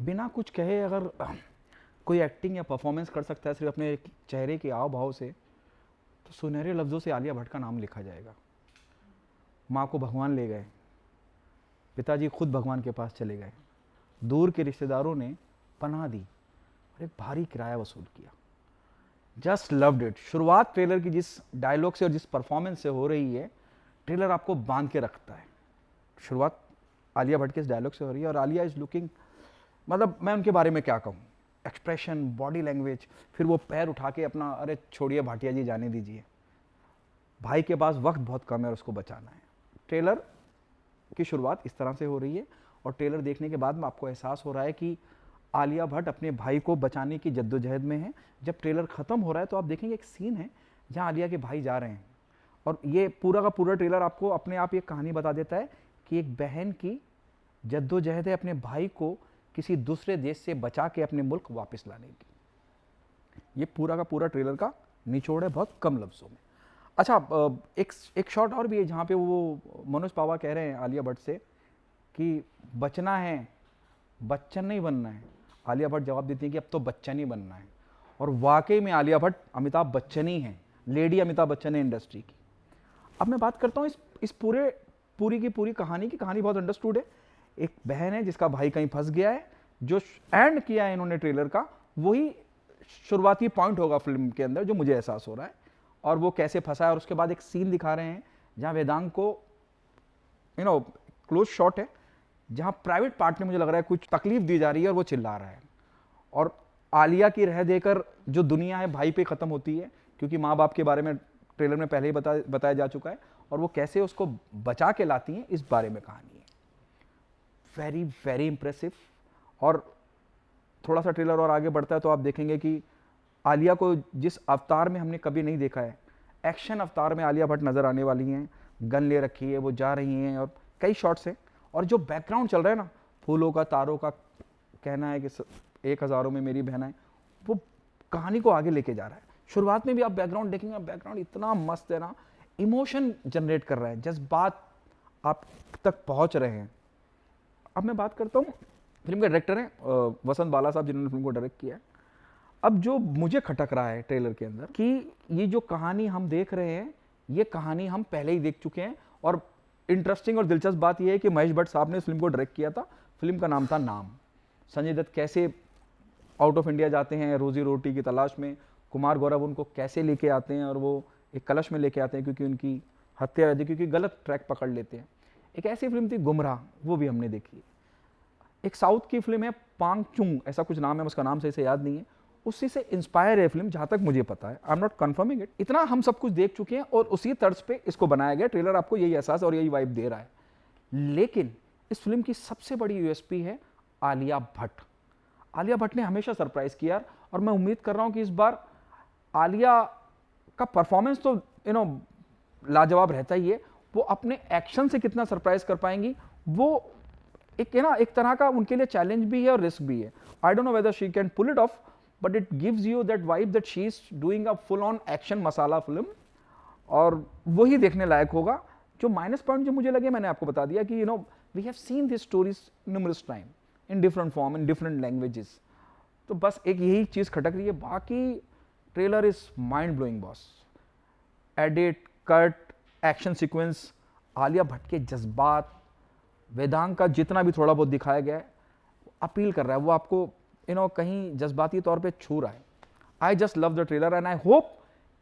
बिना कुछ कहे अगर कोई एक्टिंग या परफॉर्मेंस कर सकता है सिर्फ अपने चेहरे के हाव भाव से, तो सुनहरे लफ्ज़ों से आलिया भट्ट का नाम लिखा जाएगा। माँ को भगवान ले गए, पिताजी खुद भगवान के पास चले गए, दूर के रिश्तेदारों ने पनाह दी और एक भारी किराया वसूल किया। Just loved it. शुरुआत ट्रेलर की जिस डायलॉग से और जिस परफॉर्मेंस से हो रही है, ट्रेलर आपको बांध के रखता है। शुरुआत आलिया भट्ट के इस डायलॉग से हो रही है और आलिया इज लुकिंग, मतलब मैं उनके बारे में क्या कहूँ, एक्सप्रेशन, बॉडी लैंग्वेज, फिर वो पैर उठा के अपना, अरे छोड़िए भाटिया जी जाने दीजिए, भाई के पास वक्त बहुत कम है और उसको बचाना है। ट्रेलर की शुरुआत इस तरह से हो रही है और ट्रेलर देखने के बाद में आपको एहसास हो रहा है कि आलिया भट्ट अपने भाई को बचाने की जद्दोजहद में है। जब ट्रेलर ख़त्म हो रहा है तो आप देखेंगे एक सीन है जहाँ आलिया के भाई जा रहे हैं और ये पूरा का पूरा ट्रेलर आपको अपने आप ये कहानी बता देता है कि एक बहन की जद्दोजहद है अपने भाई को किसी दूसरे देश से बचा के अपने मुल्क वापस लाने की। ये पूरा का पूरा ट्रेलर का निचोड़ है बहुत कम लफ्ज़ों में। अच्छा, एक शॉट और भी है जहाँ पे वो मनोज पावा कह रहे हैं आलिया भट्ट से कि बचना है, बच्चन नहीं बनना है। आलिया भट्ट जवाब देती है कि अब तो बच्चन ही बनना है। और वाकई में आलिया भट्ट अमिताभ बच्चन ही हैं, लेडी अमिताभ बच्चन है इंडस्ट्री की। अब मैं बात करता हूँ इस पूरी की पूरी कहानी की। कहानी बहुत अंडरस्टूड है। एक बहन है जिसका भाई कहीं फंस गया है, जो एंड किया है इन्होंने ट्रेलर का, वही शुरुआती पॉइंट होगा फिल्म के अंदर, जो मुझे एहसास हो रहा है। और वो कैसे फंसा है और उसके बाद एक सीन दिखा रहे हैं जहाँ वेदांग को क्लोज शॉट है जहाँ प्राइवेट पार्ट में मुझे लग रहा है कुछ तकलीफ दी जा रही है और वो चिल्ला रहा है। और आलिया की रह देकर जो दुनिया है भाई पे ख़त्म होती है, क्योंकि माँ बाप के बारे में ट्रेलर में पहले ही बताया जा चुका है, और वो कैसे उसको बचा के लाती हैं इस बारे में कहानी है। Very very impressive. और थोड़ा सा ट्रेलर और आगे बढ़ता है तो आप देखेंगे कि आलिया को जिस अवतार में हमने कभी नहीं देखा है, एक्शन अवतार में आलिया भट्ट नज़र आने वाली हैं। गन ले रखी है, वो जा रही हैं और कई शॉट्स हैं। और जो बैकग्राउंड चल रहा है ना, फूलों का, तारों का, कहना है कि 1000 में मेरी बहना है, वो कहानी को आगे लेके जा रहा है। शुरुआत में भी आप बैकग्राउंड देखेंगे, बैकग्राउंड इतना मस्त है ना, इमोशन जनरेट कर रहा है, जज्बात आप तक पहुंच रहे हैं। अब मैं बात करता हूँ, फिल्म के डायरेक्टर हैं वसंत बाला साहब, जिन्होंने फिल्म को डायरेक्ट किया है। अब जो मुझे खटक रहा है ट्रेलर के अंदर कि ये जो कहानी हम देख रहे हैं, ये कहानी हम पहले ही देख चुके हैं। और इंटरेस्टिंग और दिलचस्प बात यह है कि महेश भट्ट साहब ने इस फिल्म को डायरेक्ट किया था। फिल्म का नाम था नाम। संजय दत्त कैसे आउट ऑफ इंडिया जाते हैं रोजी रोटी की तलाश में, कुमार गौरव उनको कैसे लेके आते हैं और वो एक कलश में लेके आते हैं क्योंकि उनकी हत्या रहती, क्योंकि गलत ट्रैक पकड़ लेते हैं। एक ऐसी फिल्म थी गुमराह, वो भी हमने देखी। एक साउथ की फिल्म है पांग चुंग, ऐसा कुछ नाम है, उसका नाम सही से याद नहीं है, उसी से इंस्पायर है फिल्म, जहां तक मुझे पता है। I am not confirming it. इतना हम सब कुछ देख चुके हैं और उसी तर्ज पे इसको बनाया गया। ट्रेलर आपको यही एहसास और यही वाइब दे रहा है। लेकिन इस फिल्म की सबसे बड़ी यूएसपी है आलिया भट्ट। आलिया भट्ट ने हमेशा सरप्राइज किया और मैं उम्मीद कर रहा हूं कि इस बार आलिया का परफॉर्मेंस तो लाजवाब रहता ही है, वो अपने एक्शन से कितना सरप्राइज कर पाएंगी, वो एक तरह का उनके लिए चैलेंज भी है और रिस्क भी है। I don't know whether she can pull it off, but it gives you that vibe that she is doing a full on action masala film, और वही देखने लायक होगा। जो माइनस पॉइंट जो मुझे लगे, मैंने आपको बता दिया कि we have seen this stories numerous time in different form, in different languages. तो बस एक यही चीज खटक रही है, बाकी trailer is mind blowing boss. Edit, cut, action sequence, Alia Bhatt के जज्बात, वेदांग का जितना भी थोड़ा बहुत दिखाया गया है, अपील कर रहा है, वो आपको कहीं जज्बाती तौर पे छू रहा है। I just love the trailer and I hope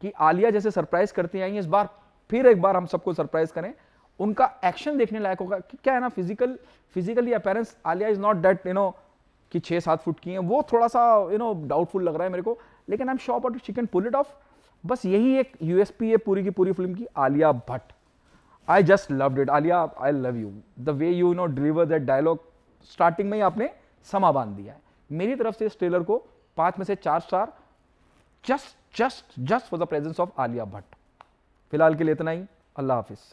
कि आलिया जैसे सरप्राइज करती आई इस बार फिर एक बार हम सबको सरप्राइज करें। उनका एक्शन देखने लायक होगा कि क्या है ना, physically appearance Alia is not that कि 6-7 फुट की है, वो थोड़ा सा डाउटफुल लग रहा है मेरे को, लेकिन I am sure about she can pull it off. बस यही एक यूएसपी है पूरी की पूरी फिल्म की, Alia Bhatt. I just loved it. Alia, I love you, the way you deliver that dialogue. Starting में ही आपने समा बांध दिया है। मेरी तरफ से इस ट्रेलर को 5 में से 4 star, just for the presence of Alia Bhatt. फिलहाल के लिए इतना ही। अल्लाह हाफिज।